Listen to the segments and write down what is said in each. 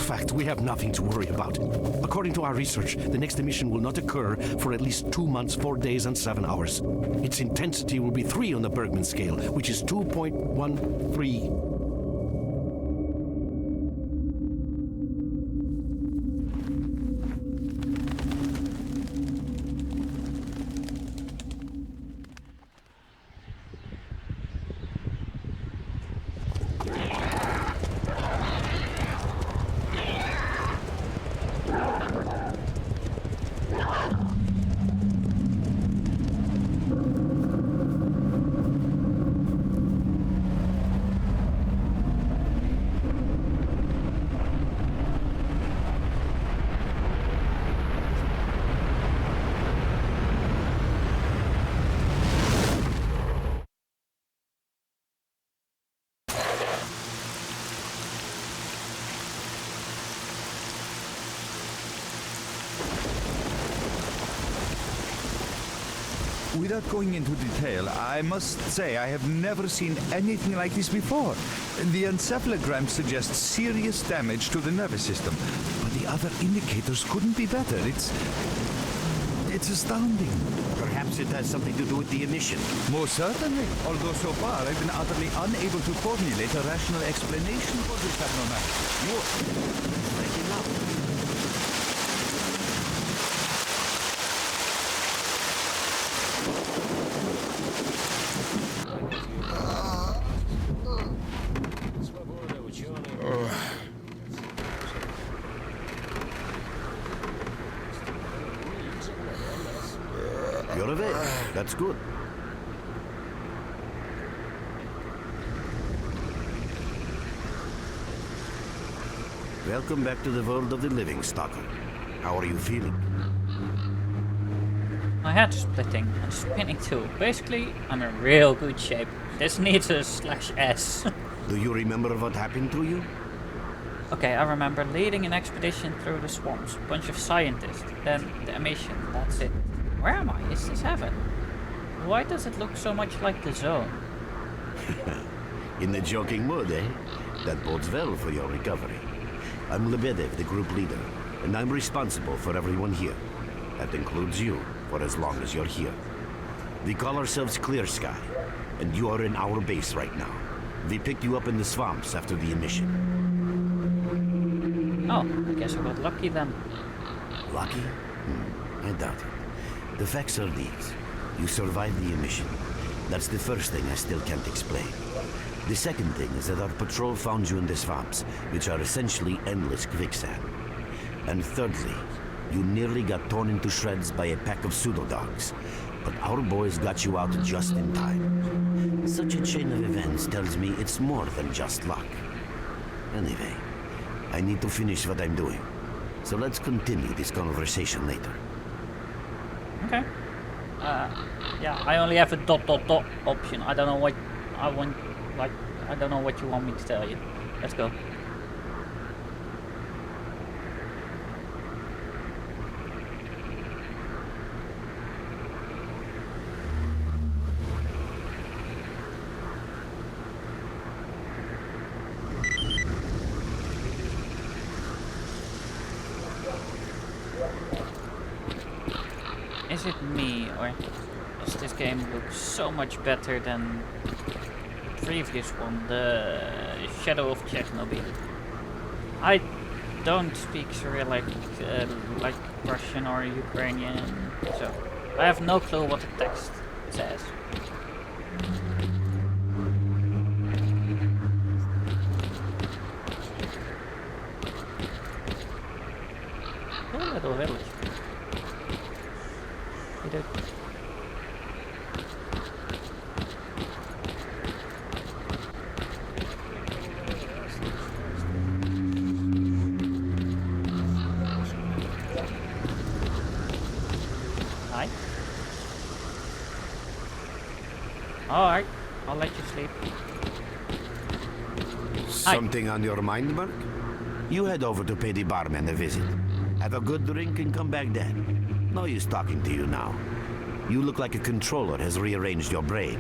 fact, we have nothing to worry about. According to our research, the next emission will not occur for at least 2 months, 4 days, and 7 hours. Its intensity will be 3 on the Bergman scale, which is 2.13. Without going into detail, I must say I have never seen anything like this before. The encephalogram suggests serious damage to the nervous system, but the other indicators couldn't be better. It's astounding. Perhaps it has something to do with the emission. Most certainly, although so far I've been utterly unable to formulate a rational explanation for this abnormality. You're breaking up. You're awake. That's good. Welcome back to the world of the living, Stalker. How are you feeling? My head's splitting and spinning too. Basically, I'm in real good shape. This needs a /S. Do you remember what happened to you? Okay, I remember leading an expedition through the swamps. Bunch of scientists. Then the emission. That's it. Where am I? Is this heaven? Why does it look so much like the zone? In the joking mood, eh? That bodes well for your recovery. I'm Lebedev, the group leader, and I'm responsible for everyone here. That includes you, for as long as you're here. We call ourselves Clear Sky, and you are in our base right now. We picked you up in the swamps after the emission. Oh, I guess I got lucky then. Lucky? I doubt it. The facts are these. You survived the emission. That's the first thing I still can't explain. The second thing is that our patrol found you in the swamps, which are essentially endless quicksand. And thirdly, you nearly got torn into shreds by a pack of pseudo-dogs. But our boys got you out just in time. Such a chain of events tells me it's more than just luck. Anyway, I need to finish what I'm doing. So let's continue this conversation later. Okay. Yeah, I only have a ... option. I don't know what I want, like, I don't know what you want me to tell you. Let's go. Is it me, or does this game look so much better than the previous one, the Shadow of Chernobyl? I don't speak Cyrillic like Russian or Ukrainian, so I have no clue what the text says. Cool little village. Hi. Alright, I'll let you sleep. Something on your mind, Burke? You head over to pay the barman a visit. Have a good drink and come back then. No use talking to you now. You look like a controller has rearranged your brain.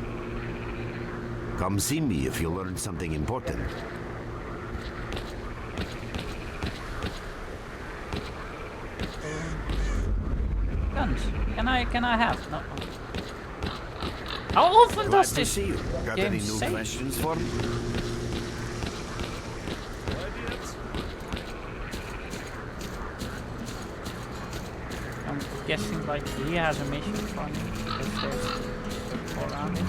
Come see me if you learn something important. Can I have? No. How often Glad does to this see you. Got game any new save? questions for me? I'm guessing like he has a mission for me. If there's people around him.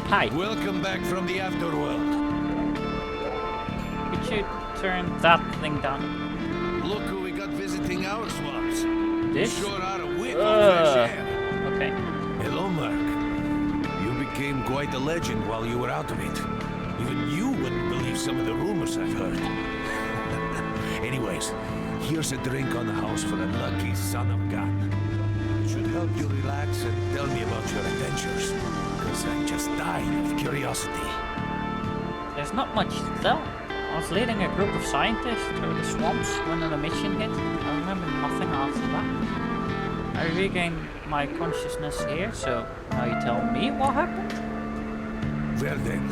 Hi. Welcome back from the afterworld. Could you turn that thing down? Look who we got visiting our swamps. This? Sure are a whiff of fresh air. Okay. Hello, Mark. You became quite a legend while you were out of it. Even you wouldn't believe some of the rumors I've heard. Anyways, here's a drink on the house for a lucky son of God. It should help you relax and tell me about your adventures. Because I'm just dying of curiosity. There's not much to tell. I was leading a group of scientists through the swamps when an emission hit. I remember nothing after that. I regained my consciousness here, so now you tell me what happened? Well then,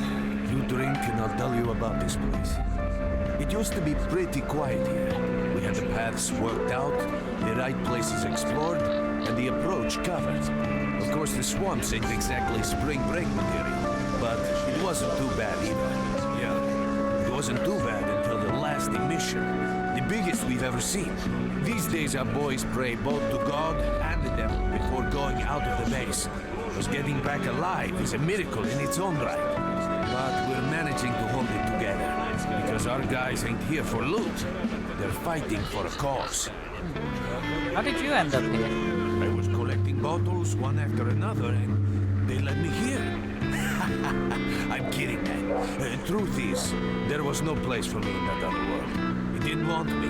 you drink and I'll tell you about this place. It used to be pretty quiet here. We had the paths worked out, the right places explored, and the approach covered. Of course, the swamps ain't exactly spring break material, but it wasn't too bad either. Yeah, it wasn't too bad until the last emission, the biggest we've ever seen. These days our boys pray both to God and the devil before going out of the base. Because getting back alive is a miracle in its own right. But we're managing to hold it together, because our guys ain't here for loot. They're fighting for a cause. How did you end up here? I was collecting bottles one after another, and they let me here. I'm kidding, man. Truth is, there was no place for me in that other world. It didn't want me.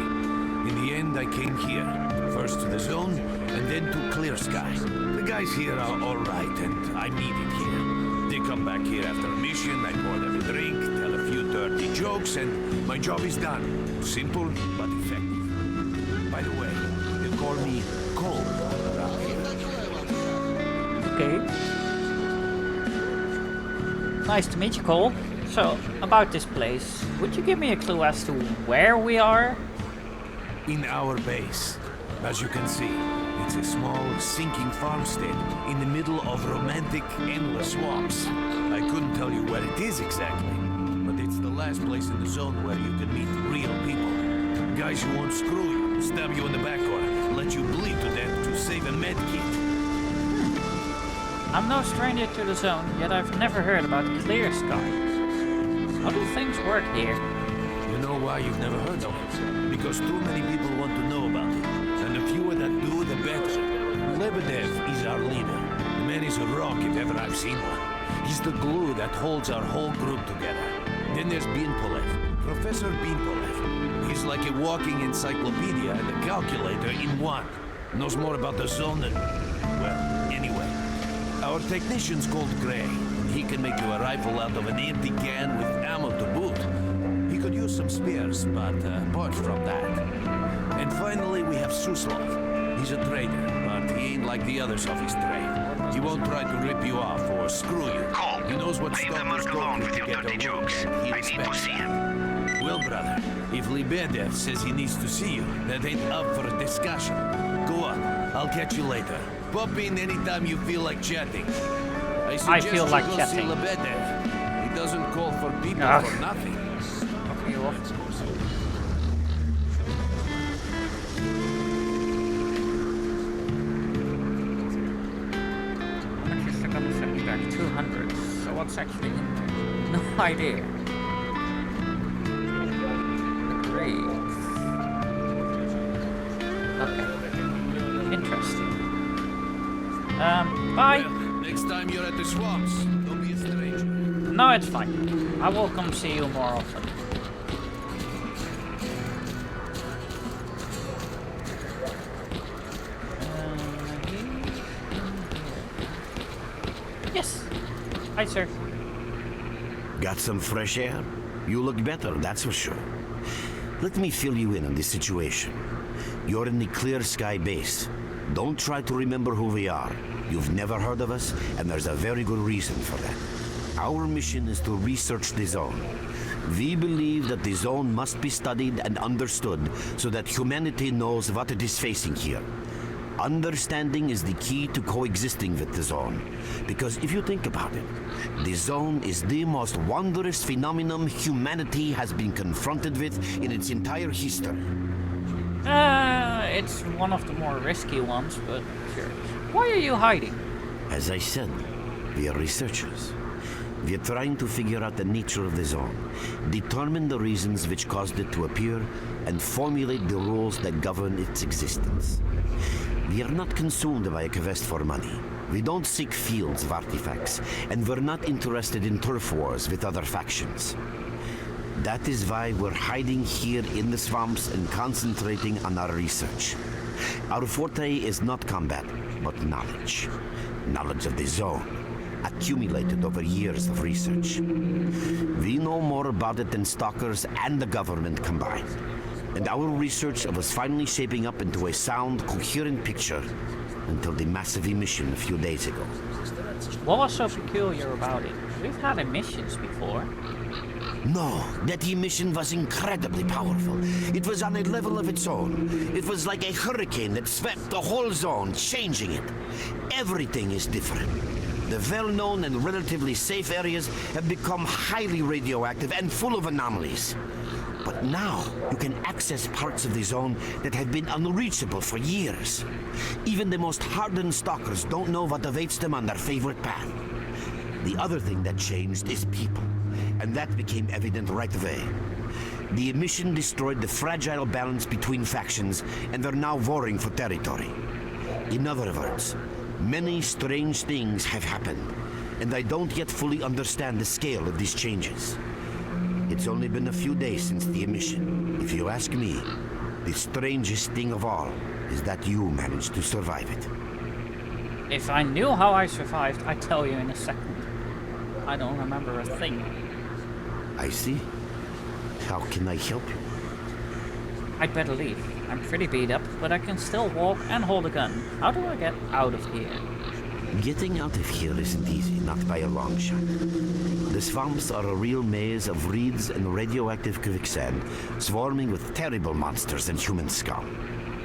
In the end, I came here. First to the zone, and then to Clear Sky. The guys here are all right, and I'm needed here. They come back here after a mission, I pour them a drink, tell a few dirty jokes, and my job is done. Simple, but effective. By the way, they call me Cole around here. Okay. Nice to meet you, Cole. So, about this place, would you give me a clue as to where we are? In our base. As you can see, it's a small, sinking farmstead in the middle of romantic, endless swamps. I couldn't tell you where it is exactly, but it's the last place in the zone where you can meet real people. Guys who won't screw you, stab you in the back, or let you bleed to death to save a med kit. I'm no stranger to the zone, yet I've never heard about Clear Sky. How do things work here? You know why you've never heard of it? Because too many people want to know about it. And the fewer that do, the better. Lebedev is our leader. The man is a rock if ever I've seen one. He's the glue that holds our whole group together. Then there's Binpolev, Professor Binpolev. He's like a walking encyclopedia and a calculator in one. Knows more about the zone than... well, anyway. Our technician's called Gray. He can make you a rifle out of an empty can with ammo to boot. He could use some spares, but apart from that. And finally, we have Suslov. He's a trader, but he ain't like the others of his trade. He won't try to rip you off or screw you. Cole, He knows what leave the stalkers Merc go alone through with to your get dirty their work, jokes. and he I need to respects see it. him. Well, brother, if Lebedev says he needs to see you, that ain't up for a discussion. Go on, I'll catch you later. Pop in anytime you feel like chatting. I suggest feel you like go chatting. see Lebedev. He doesn't call for people Ugh. for nothing. Fuck you off. How much is the gun send me back? 200. So what's actually in there? No idea. Great. Okay. Interesting. Bye. Well, next time you're at the swamps, don't be a stranger. No, it's fine. I will come see you more often. Yes. Hi, sir. Got some fresh air? You look better, that's for sure. Let me fill you in on this situation. You're in the Clear Sky base. Don't try to remember who we are. You've never heard of us, and there's a very good reason for that. Our mission is to research the zone. We believe that the zone must be studied and understood so that humanity knows what it is facing here. Understanding is the key to coexisting with the zone. Because if you think about it, the zone is the most wondrous phenomenon humanity has been confronted with in its entire history. It's one of the more risky ones, but sure. Why are you hiding? As I said, we are researchers. We are trying to figure out the nature of the zone, determine the reasons which caused it to appear, and formulate the rules that govern its existence. We are not consumed by a quest for money. We don't seek fields of artifacts, and we're not interested in turf wars with other factions. That is why we're hiding here in the swamps and concentrating on our research. Our forte is not combat, but knowledge. Knowledge of the zone, accumulated over years of research. We know more about it than stalkers and the government combined. And our research was finally shaping up into a sound, coherent picture until the massive emission a few days ago. What was so peculiar about it? We've had emissions before. No, that emission was incredibly powerful. It was on a level of its own. It was like a hurricane that swept the whole zone, changing it. Everything is different. The well-known and relatively safe areas have become highly radioactive and full of anomalies. But now, you can access parts of the zone that have been unreachable for years. Even the most hardened stalkers don't know what awaits them on their favorite path. The other thing that changed is people, and that became evident right away. The emission destroyed the fragile balance between factions, and they're now warring for territory. In other words, many strange things have happened, and I don't yet fully understand the scale of these changes. It's only been a few days since the emission. If you ask me, the strangest thing of all is that you managed to survive it. If I knew how I survived, I'd tell you in a second. I don't remember a thing. I see. How can I help you? I'd better leave. I'm pretty beat up, but I can still walk and hold a gun. How do I get out of here? Getting out of here isn't easy, not by a long shot. The swamps are a real maze of reeds and radioactive quicksand, swarming with terrible monsters and human scum.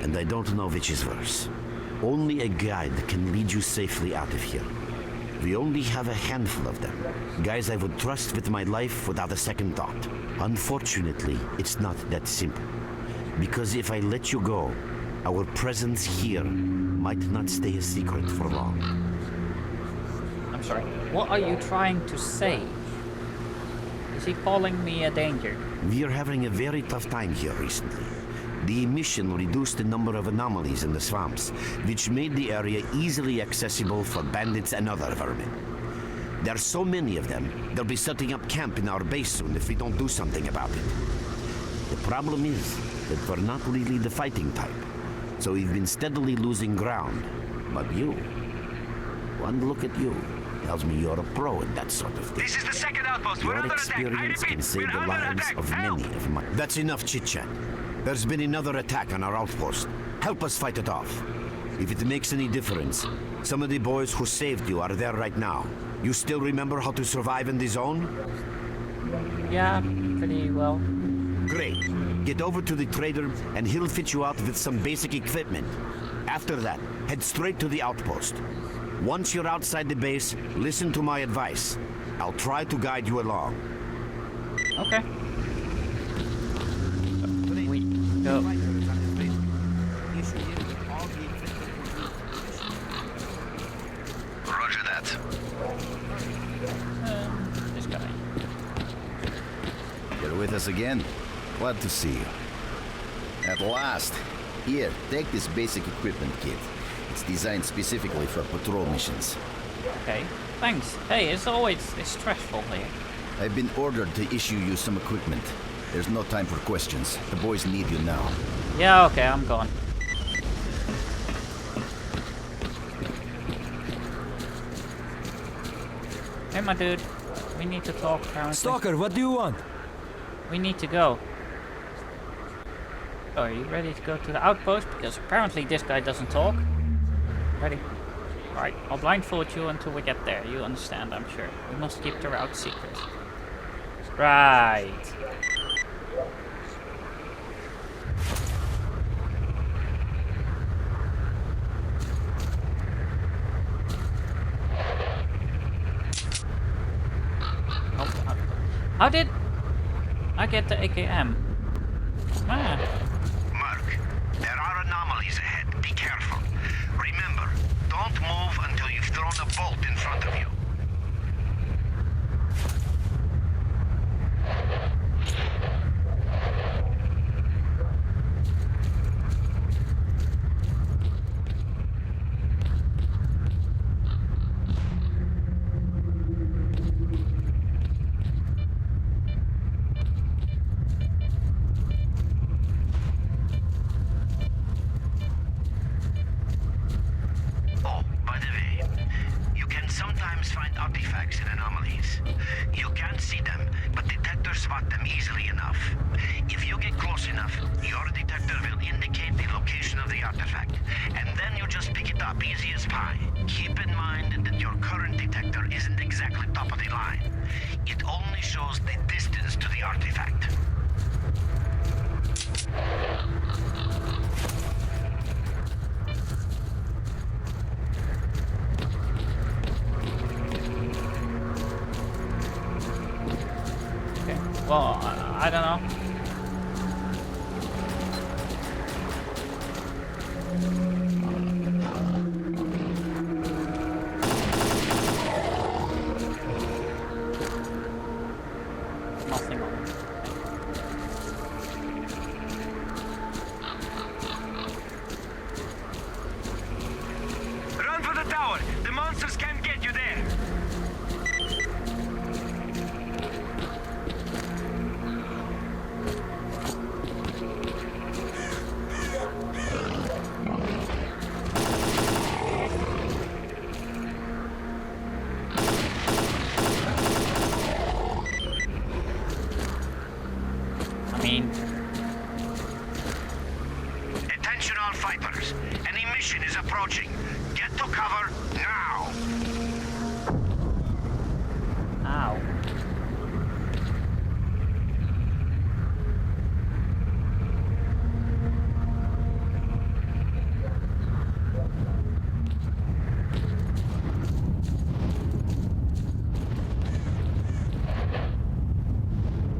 And I don't know which is worse. Only a guide can lead you safely out of here. We only have a handful of them. Guys I would trust with my life without a second thought. Unfortunately, it's not that simple. Because if I let you go, our presence here might not stay a secret for long. I'm sorry. What are you trying to say? Is he calling me a danger? We are having a very tough time here recently. The emission reduced the number of anomalies in the swamps, which made the area easily accessible for bandits and other vermin. There are so many of them, they'll be setting up camp in our base soon if we don't do something about it. The problem is that we're not really the fighting type, so we've been steadily losing ground. But you, one look at you, tells me you're a pro in that sort of thing. This is the second outpost. Your experience can save the lives of many of my... That's enough chit-chat. There's been another attack on our outpost. Help us fight it off. If it makes any difference, some of the boys who saved you are there right now. You still remember how to survive in the zone? Yeah, pretty well. Great. Get over to the trader and he'll fit you out with some basic equipment. After that, head straight to the outpost. Once you're outside the base, listen to my advice. I'll try to guide you along. Okay. We go. Roger that. This guy. You're with us again? Glad to see you. At last. Here, take this basic equipment kit. It's designed specifically for patrol missions. Okay, thanks. Hey, it's stressful here. I've been ordered to issue you some equipment. There's no time for questions. The boys need you now. Yeah, okay, I'm gone. Hey, my dude. We need to talk, apparently. Stalker, what do you want? We need to go. So, are you ready to go to the outpost? Because apparently this guy doesn't talk. Ready? Alright, I'll blindfold you until we get there. You understand, I'm sure. We must keep the route secret. Right. How did I get the AKM? Ah. Mark, there are anomalies ahead. Be careful. Remember, don't move until you've thrown a bolt in front of you. Oh, by the way, you can sometimes find artifacts in anomalies. You can't see them, but detectors spot them easily enough. If you get close enough, your detector will indicate the location of the artifact, and then you just pick it up easy as pie. Keep in mind that your current detector isn't exactly top of the line. It only shows the distance to the artifact. Okay. Well, I don't know. Nothing on it. Run for the tower! The monsters can't get you there! I mean, Attention all fighters. An emission is approaching. Get to cover now! ow.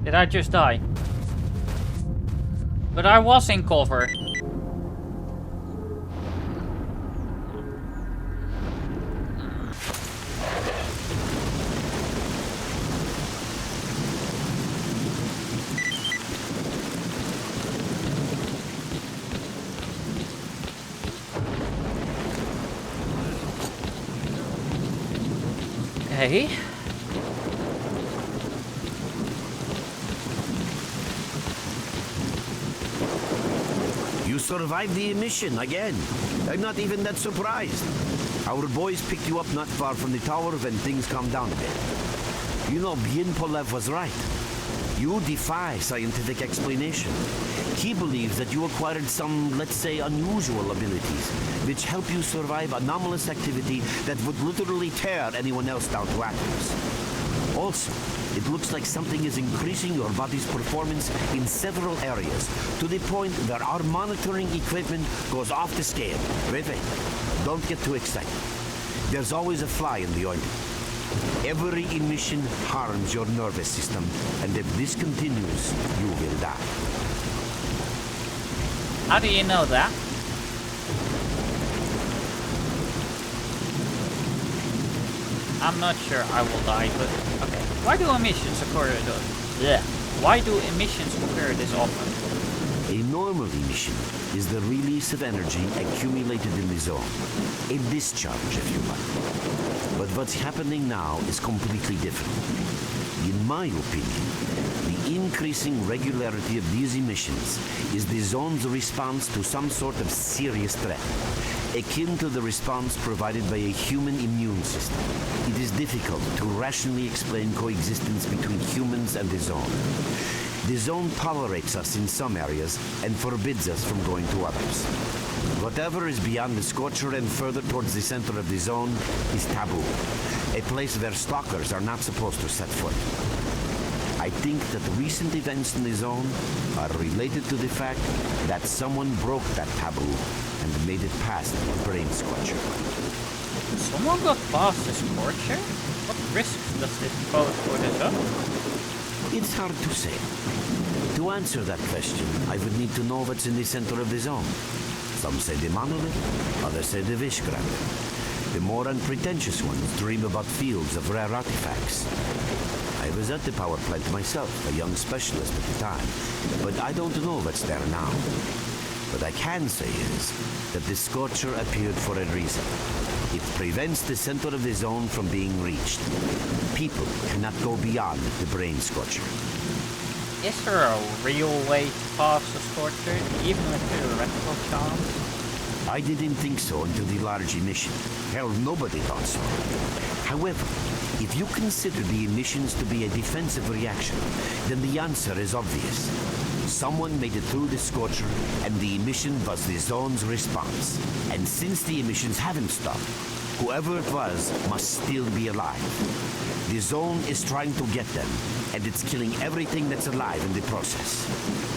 Did I just die? But I was in cover. Okay. You survived the emission again. I'm not even that surprised. Our boys picked you up not far from the tower when things calmed down a bit. You know, Polev was right. You defy scientific explanation. He believes that you acquired some, let's say, unusual abilities, which help you survive anomalous activity that would literally tear anyone else down to atoms. Also, it looks like something is increasing your body's performance in several areas, to the point where our monitoring equipment goes off the scale. Wait, don't get too excited. There's always a fly in the ointment. Every emission harms your nervous system, and if this continues, you will die. How do you know that? I'm not sure I will die, but okay. Why do emissions occur? Why do emissions occur this often? A normal emission is the release of energy accumulated in the zone. A discharge, if you like. But what's happening now is completely different. In my opinion, the increasing regularity of these emissions is the zone's response to some sort of serious threat, akin to the response provided by a human immune system. It is difficult to rationally explain coexistence between humans and the zone. The zone tolerates us in some areas and forbids us from going to others. Whatever is beyond the scorcher and further towards the center of the zone is taboo, a place where stalkers are not supposed to set foot. I think that recent events in the zone are related to the fact that someone broke that taboo and made it past the brain scorcher. Someone got past the Scorcher? What risks does this pose for the zone? It's hard to say. To answer that question, I would need to know what's in the center of the zone. Some say the monolith, others say the Vishgrande. The more unpretentious ones dream about fields of rare artifacts. I was at the power plant myself, a young specialist at the time, but I don't know what's there now. What I can say is that the Scorcher appeared for a reason. It prevents the center of the zone from being reached. People cannot go beyond the brain scorcher. Is there a real way to pass the Scorcher, even with theoretical chance? I didn't think so until the large emission. Hell, nobody thought so. However, if you consider the emissions to be a defensive reaction, then the answer is obvious. Someone made it through the Scorcher, and the emission was the zone's response. And since the emissions haven't stopped, whoever it was must still be alive. The zone is trying to get them, and it's killing everything that's alive in the process.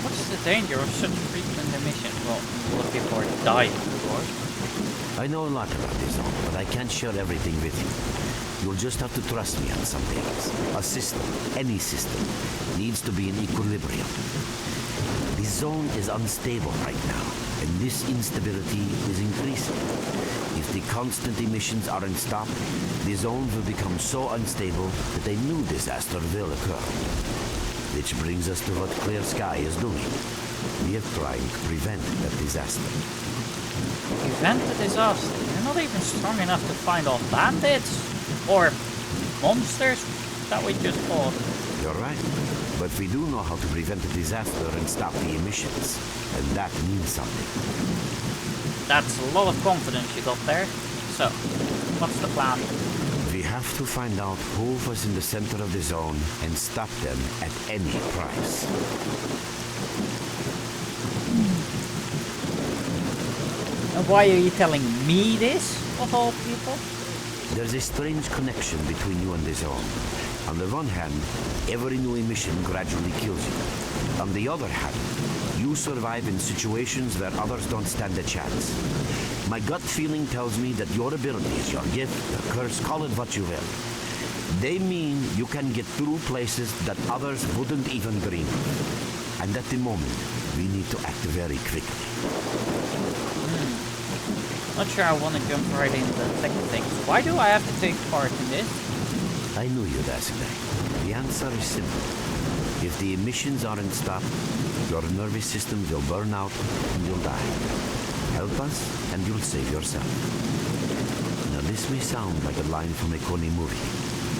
What's the danger of such frequent emission? Well, a lot of people are dying, of course. I know a lot about the zone, but I can't share everything with you. You'll just have to trust me on some things. A system, any system, needs to be in equilibrium. The zone is unstable right now, and this instability is increasing. If the constant emissions aren't stopped, the zone will become so unstable that a new disaster will occur. Which brings us to what Clear Sky is doing. We are trying to prevent that disaster. Prevent the disaster? You're not even strong enough to find off bandits? Or monsters that we just fought? You're right. But we do know how to prevent the disaster and stop the emissions. And that means something. That's a lot of confidence you got there. So, what's the plan? We have to find out who was in the center of the zone and stop them at any price. And why are you telling me this, of all people? There's a strange connection between you and the zone. On the one hand, every new emission gradually kills you. On the other hand, you survive in situations where others don't stand a chance. My gut feeling tells me that your abilities, your gift, your curse, call it what you will. They mean you can get through places that others wouldn't even dream of. And at the moment, we need to act very quickly. Not sure I want to jump right into the second thing. Why do I have to take part in this? I knew you'd ask that. The answer is simple. If the emissions aren't stopped, your nervous system will burn out and you'll die. Help us and you'll save yourself. Now this may sound like a line from a corny movie,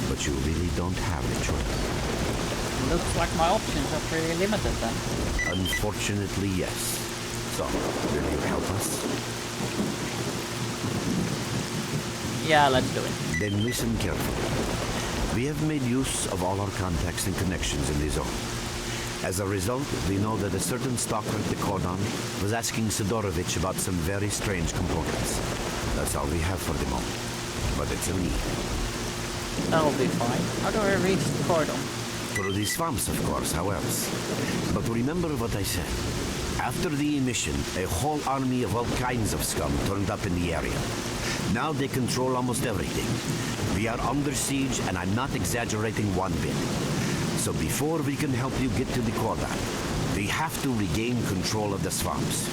but you really don't have a choice. Looks like my options are pretty limited then. Unfortunately, yes. So, will you help us? Yeah, let's do it. Then listen carefully. We have made use of all our contacts and connections in the zone. As a result, we know that a certain stalker at the cordon was asking Sidorovich about some very strange components. That's all we have for the moment. But it's a lead. That'll be fine. How do I reach the cordon? Through the swamps, of course, how else? But remember what I said. After the emission, a whole army of all kinds of scum turned up in the area. Now they control almost everything. We are under siege, and I'm not exaggerating one bit. So before we can help you get to the cordon, we have to regain control of the swamps.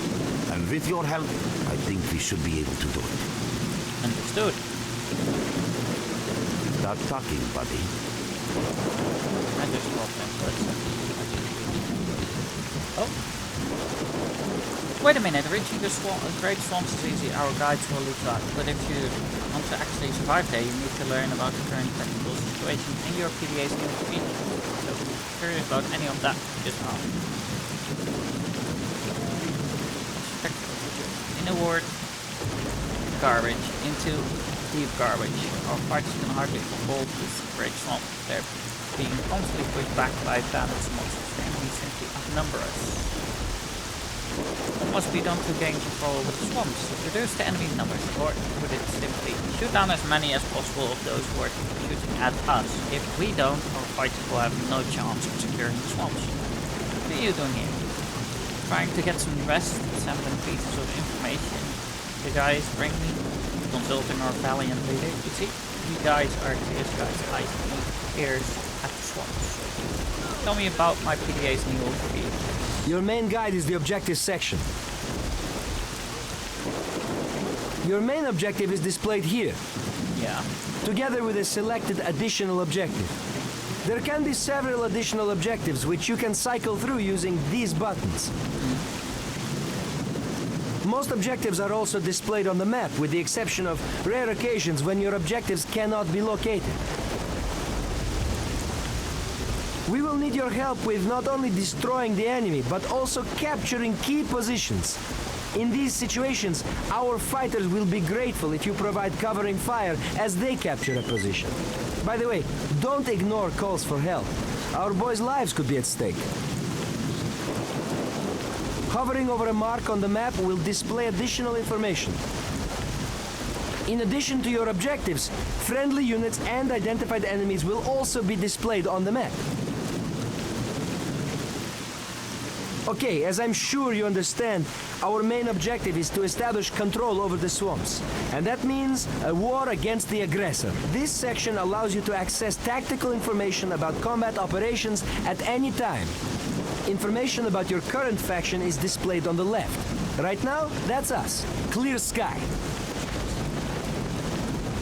And with your help, I think we should be able to do it. Understood. Start talking, buddy. I just walked in for a second. Oh. Wait a minute, reaching the Great Swamps is easy, our guides will lead you out. But if you want to actually survive there, you need to learn about the current technical situation and your PDA's new speed. So, if you're curious about any of that, just ask. In a word, garbage into deep garbage. Our fighters can hardly hold this Great Swamp. They're being constantly pushed back by bandits and monsters. The enemy simply outnumber us. What must be done to gain control over the swamps? Reduce the enemy's numbers, or would it simply Shoot down as many as possible of those who are shooting at us. If we don't, our fighters will have no chance of securing the swamps. What are you doing here? Trying to get some rest, assembling pieces of information. The guys bring me, consulting our valiant leader. You see, you guys are clear skies, eyes and ears at the swamps. Tell me about my PDA's new overview. Your main guide is the objective section. Your main objective is displayed here, Yeah. together with a selected additional objective. There can be several additional objectives which you can cycle through using these buttons. Most objectives are also displayed on the map, with the exception of rare occasions when your objectives cannot be located. We will need your help with not only destroying the enemy, but also capturing key positions. In these situations, our fighters will be grateful if you provide covering fire as they capture a position. By the way, don't ignore calls for help. Our boys' lives could be at stake. Hovering over a mark on the map will display additional information. In addition to your objectives, friendly units and identified enemies will also be displayed on the map. Okay, as I'm sure you understand, our main objective is to establish control over the swamps. And that means a war against the aggressor. This section allows you to access tactical information about combat operations at any time. Information about your current faction is displayed on the left. Right now, that's us. Clear sky.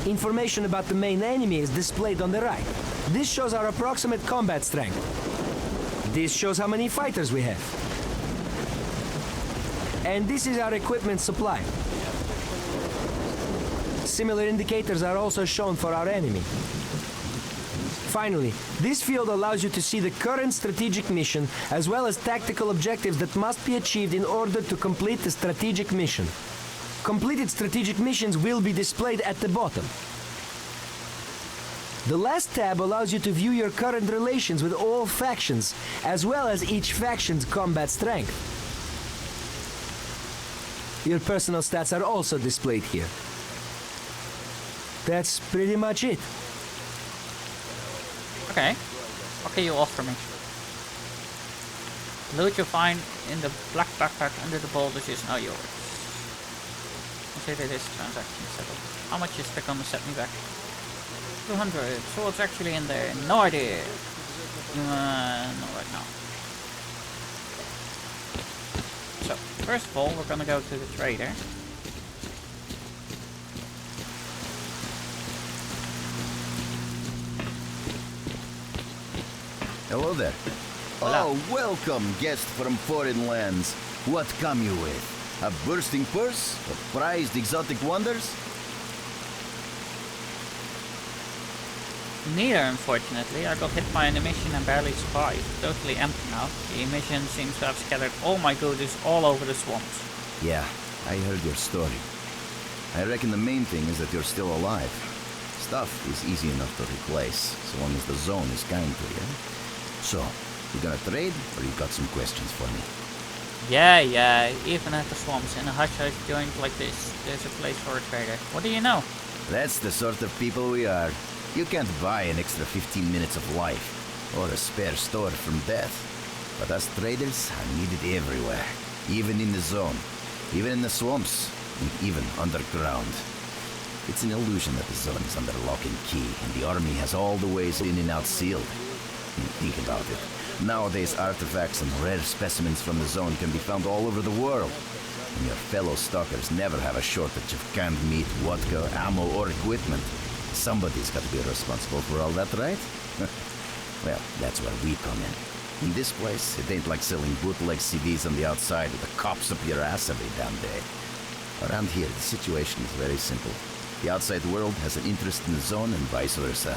Information about the main enemy is displayed on the right. This shows our approximate combat strength. This shows how many fighters we have. And this is our equipment supply. Similar indicators are also shown for our enemy. Finally, this field allows you to see the current strategic mission as well as tactical objectives that must be achieved in order to complete the strategic mission. Completed strategic missions will be displayed at the bottom. The last tab allows you to view your current relations with all factions, as well as each faction's combat strength. Your personal stats are also displayed here. That's pretty much it. Okay. What can you offer me? Loot you find in the black backpack under the boulders is now yours. Consider this transaction settled. How much is gonna set me back? 200. So what's actually in there? No idea. Not right now. So, first of all, we're gonna go to the trader. Hello there. Hola. Oh, welcome, guest from foreign lands. What come you with? A bursting purse? A prized exotic wonders? Neither, unfortunately. I got hit by an emission and barely survived. Totally empty now. The emission seems to have scattered all my goodies all over the swamps. Yeah, I heard your story. I reckon the main thing is that you're still alive. Stuff is easy enough to replace, so long as the zone is kind to you. So, you gonna trade, or you got some questions for me? Yeah, even at the swamps, in a hush-hush joint like this, there's a place for a trader. What do you know? That's the sort of people we are. You can't buy an extra 15 minutes of life, or a spare store from death. But us traders are needed everywhere, even in the zone, even in the swamps, and even underground. It's an illusion that the zone is under lock and key, and the army has all the ways in and out sealed. Think about it. Nowadays, artifacts and rare specimens from the zone can be found all over the world. And your fellow stalkers never have a shortage of canned meat, vodka, ammo, or equipment. Somebody's got to be responsible for all that, right? Well, that's where we come in. In this place, it ain't like selling bootleg CDs on the outside with the cops up your ass every damn day. Around here, the situation is very simple. The outside world has an interest in the zone and vice versa.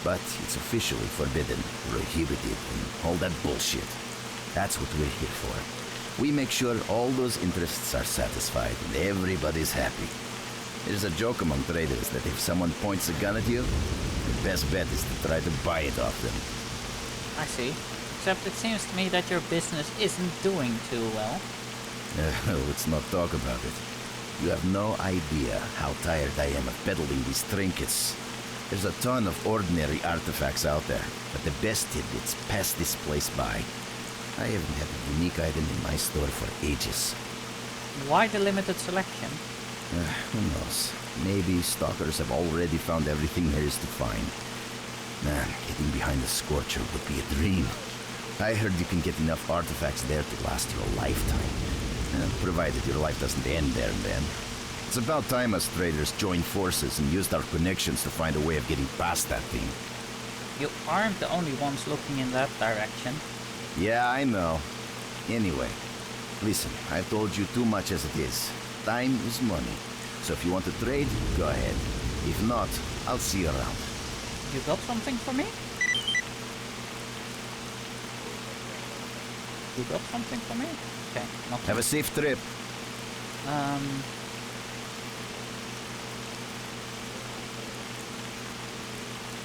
But it's officially forbidden, prohibited, and all that bullshit. That's what we're here for. We make sure all those interests are satisfied and everybody's happy. There's a joke among traders that if someone points a gun at you, the best bet is to try to buy it off them. I see. Except it seems to me that your business isn't doing too well. Let's not talk about it. You have no idea how tired I am of peddling these trinkets. There's a ton of ordinary artifacts out there, but the best tidbits pass this place by. I haven't had a unique item in my store for ages. Why the limited selection? Who knows? Maybe stalkers have already found everything there is to find. Man, getting behind the Scorcher would be a dream. I heard you can get enough artifacts there to last you a lifetime. Provided your life doesn't end there and then. It's about time us traders joined forces and used our connections to find a way of getting past that thing. You aren't the only ones looking in that direction. Yeah, I know. Anyway, listen, I've told you too much as it is. Time is money. So if you want to trade, go ahead. If not, I'll see you around. You got something for me? You got something for me? Okay, nothing. Have a safe trip.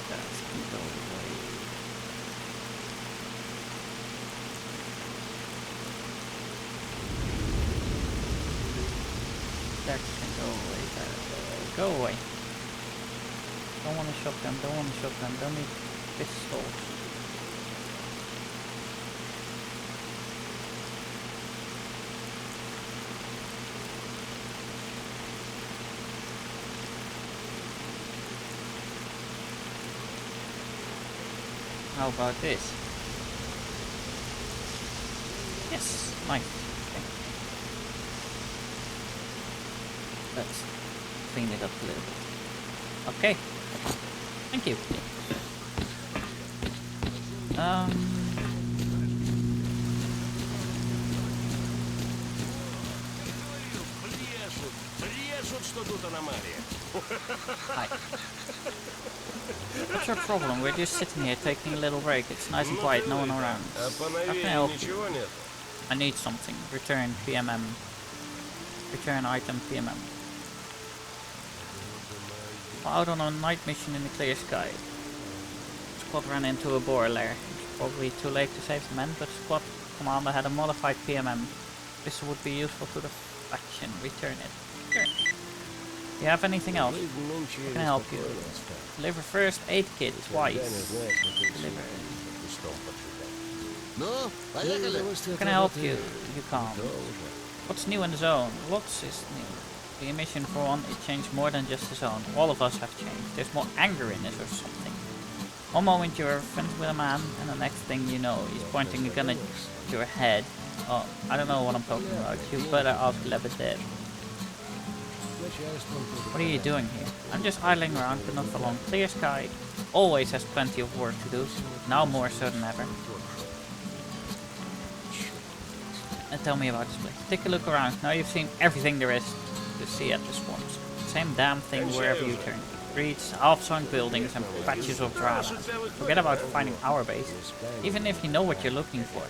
That's gonna go away. That can go away. Go away. Don't want to shotgun. Don't want to shotgun. Don't need pistols. How about this? Yes, nice. Okay. Let's clean it up a little bit. Okay. Thank you. Hi. What's your problem? We're just sitting here taking a little break. It's nice and quiet, no one around. How can I help you? I need something. Return PMM. Return item PMM. Out on a night mission in the clear sky. Squad ran into a boar lair. It's probably too late to save the men, but squad commander had a modified PMM. This would be useful to the faction. Return it. Sure. You have anything else? How can I help you? Deliver first aid kit twice. Deliver. How can I help you? You can't. What's new in the zone? Lots is new. The emission for one, it changed more than just the zone. All of us have changed. There's more anger in it or something. One moment you're friends with a man, and the next thing you know, he's pointing a gun at your head. Oh, I don't know what I'm talking about. You better ask MAYDAY. What are you doing here? I'm just idling around, but not for long. Clear Sky always has plenty of work to do, now more so than ever. And tell me about this place. Take a look around. Now you've seen everything there is to see at the swamps. Same damn thing wherever you turn. Streets, half-sunk buildings, and patches of drama. Forget about finding our base. Even if you know what you're looking for.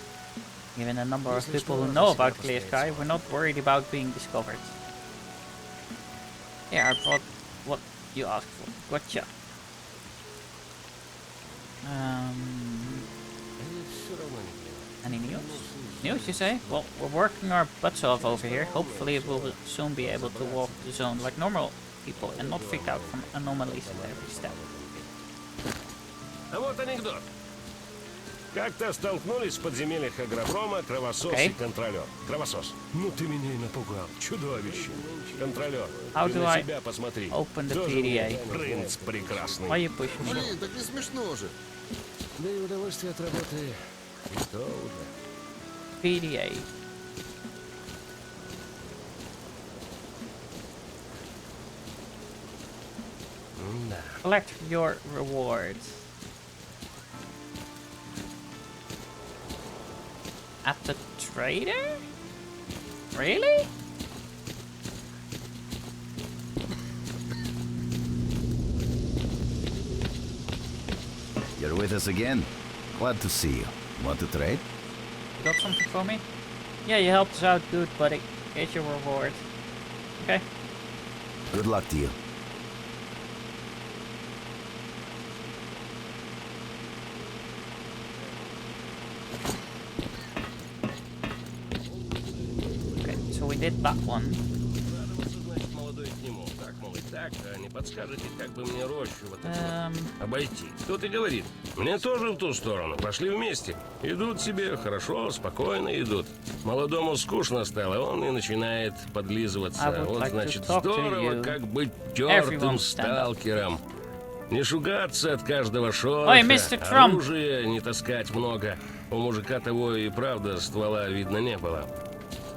Given the number of people who know about Clear Sky, we're not worried about being discovered. Yeah, I brought what you asked for. Gotcha. Any news? News, you say? Well, we're working our butts off over here. Hopefully we'll soon be able to walk the zone like normal people and not freak out from anomalies at every step. А вот анекдот. Как-то столкнулись в подземельях агропрома кровосос и контролер. Кровосос. Ну ты меня и напугал. Чудовище. Контролер. How ты do на I себя посмотри. open the Тоже PDA? принц прекрасный. Why you push me? Блин, так не смешно же. Да и удовольствие от работы. И то уже. PDA. Да. Collect your rewards. At the trader? Really? You're with us again. Glad to see you. Want to trade? You got something for me? Yeah, you helped us out good, buddy. Here's your reward. Okay. Good luck to you. Okay, so we did that one. подскажете, как бы мне рощу вот эту обойти? Тот и говорит, мне тоже в ту сторону, пошли вместе. Идут себе, хорошо, спокойно идут. Молодому скучно стало, он и начинает подлизываться. Вот, значит, здорово, как быть тертым сталкером. Не шугаться от каждого шороха, оружия не таскать много. У мужика того и правда ствола видно не было.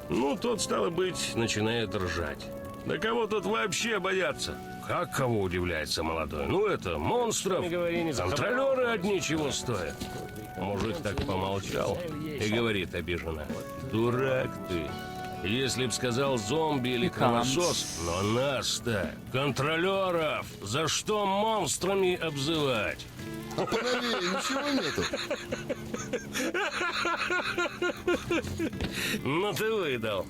Ну, тот, стало быть, начинает ржать. Да кого тут вообще бояться? Как кого, удивляется молодой? Ну, это монстров. Контролеры одни чего стоят. Мужик так помолчал и говорит обиженно. Дурак ты. Если б сказал зомби или кровосос, но нас-то, контролеров, за что монстрами обзывать? А поновее ничего нету. Ну ты выдал.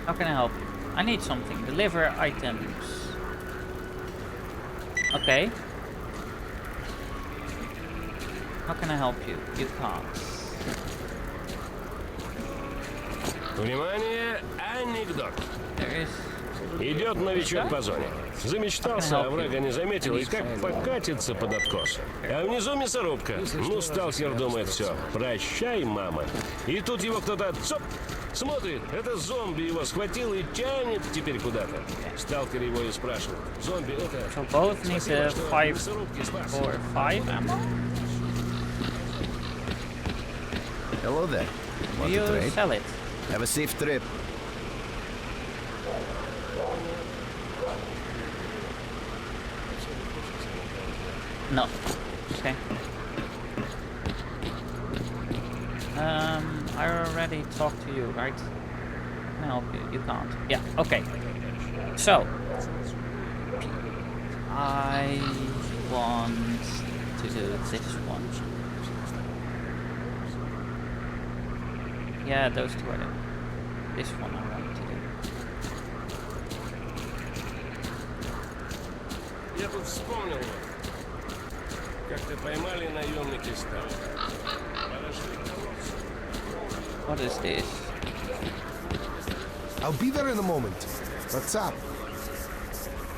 How can I help? I need something. Deliver items. Okay. How can I help you? You can't. Внимание, анекдот. There is... Идет новичок по зоне. Замечтался, а врага не заметил, и как покатится под откос. А внизу мясорубка. Ну, сталкер думает, все, прощай, мама. И тут его кто-то, цоп, смотрит, это зомби его схватил и тянет теперь куда-то. Сталкер его и спрашивает. Зомби, это... So both need 5 or 5 ammo? Hello there. Want You to trade? sell it. Have a safe trip. No. Okay. I already talked to you, right? Can I help you? You can't. Yeah, okay. So, I want to do this one. Yeah, those two are there. This one I want to do. Я тут вспомнил. Как-то поймали наемники стали. What is this? I'll be there in a moment. What's up?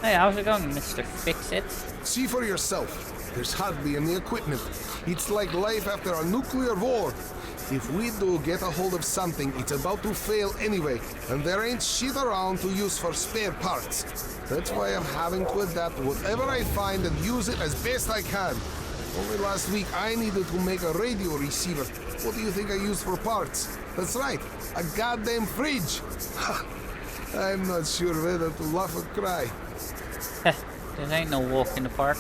Hey, how's it going, Mr. Fix-It? See for yourself. There's hardly any equipment. It's like life after a nuclear war. If we do get a hold of something, it's about to fail anyway, and there ain't shit around to use for spare parts. That's why I'm having to adapt whatever I find and use it as best I can. Only last week I needed to make a radio receiver. What do you think I used for parts? That's right, a goddamn fridge. I'm not sure whether to laugh or cry. There ain't no walk in the park.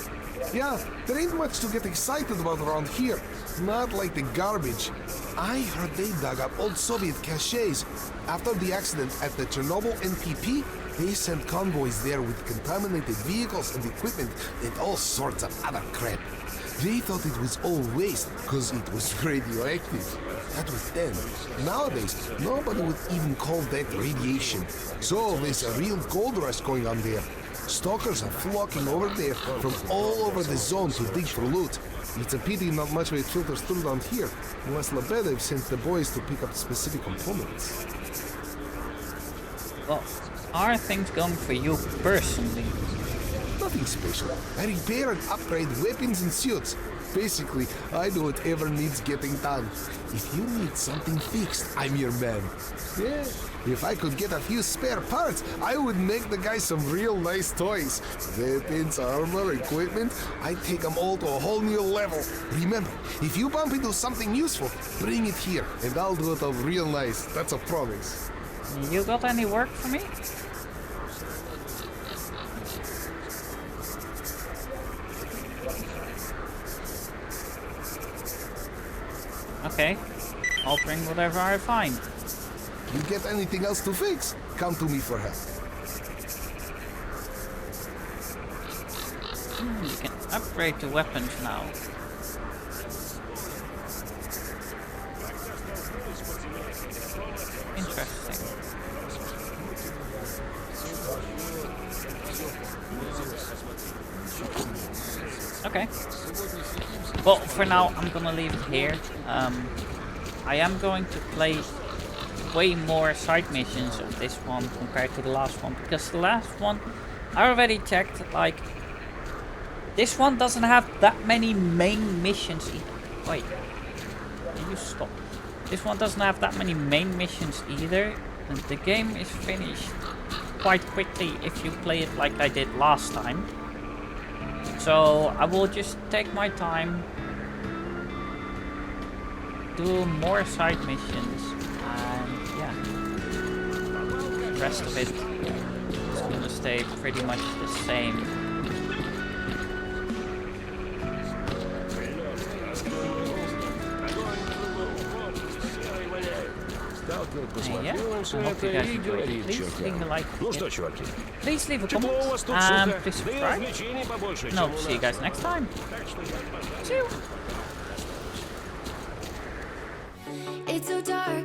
Yeah, there ain't much to get excited about around here. Not like the garbage. I heard they dug up old Soviet caches. After the accident at the Chernobyl NPP, they sent convoys there with contaminated vehicles and equipment and all sorts of other crap. They thought it was all waste because it was radioactive. That was then. Nowadays, nobody would even call that radiation. So there's a real gold rush going on there. Stalkers are flocking over there from all over the zone to dig for loot. It's a pity not much of it filters through down here, unless Lebedev sends the boys to pick up specific components. Well, are things going for you personally? Nothing special. I repair and upgrade weapons and suits. Basically, I do whatever needs getting done. If you need something fixed, I'm your man. Yeah, if I could get a few spare parts, I would make the guys some real nice toys. Weapons, armor, equipment, I'd take them all to a whole new level. Remember, if you bump into something useful, bring it here, and I'll do it up real nice. That's a promise. You got any work for me? Okay, I'll bring whatever I find. You get anything else to fix? Come to me for help. You can upgrade the weapons now. Interesting. Okay. Well, for now, I'm gonna leave it here. I am going to play way more side missions of this one compared to the last one, because the last one, I already checked, like, this one doesn't have that many main missions either. Wait, can you stop? This one doesn't have that many main missions either, and the game is finished quite quickly if you play it like I did last time. So I will just take my time, do more side missions, and yeah, the rest of it is gonna stay pretty much the same. Yeah, I hope you guys enjoyed it. Please leave a like. Please leave a comment. Please subscribe. And I'll see you guys next time. See you. It's so dark